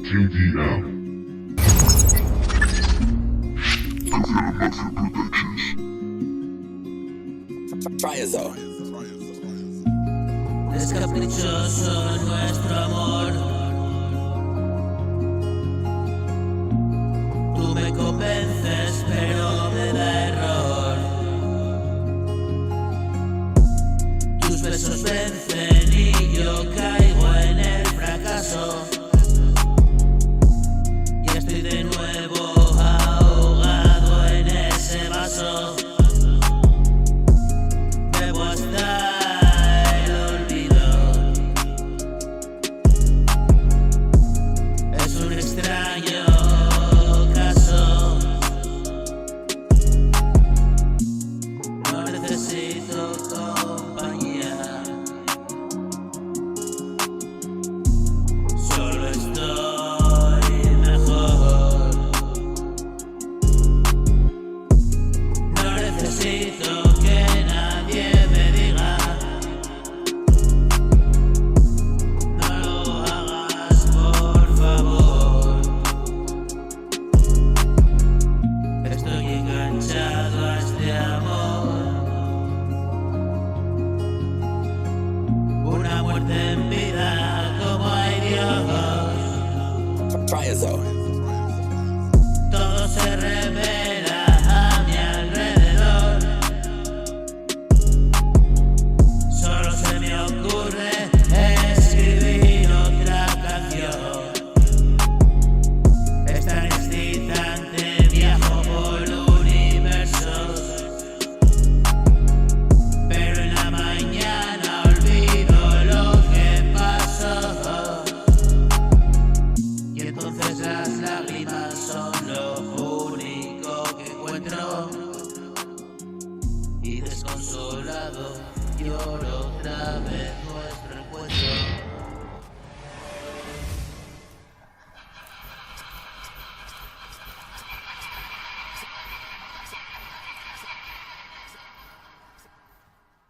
JDM. Es caprichoso nuestro amor. Tú me convences, pero me da error. Tus besos vencen y yo caigo en el fracaso. Ya estoy de nuevo ahogado en ese vaso. Bebo hasta el olvido. Es un extraño caso. No necesito compañía. Solo estoy mejor. No necesito que nadie me diga. No lo hagas, por favor. Estoy enganchado a este amor. Una muerte en vida, como hay Dios. Todo se revela a mi alrededor. Solo se me ocurre escribir otra canción. Es tan excitante, viajo por universos. Pero en la mañana olvido lo que pasó. Y entonces las lágrimas son lo único que encuentro. Y desconsolado lloro otra vez.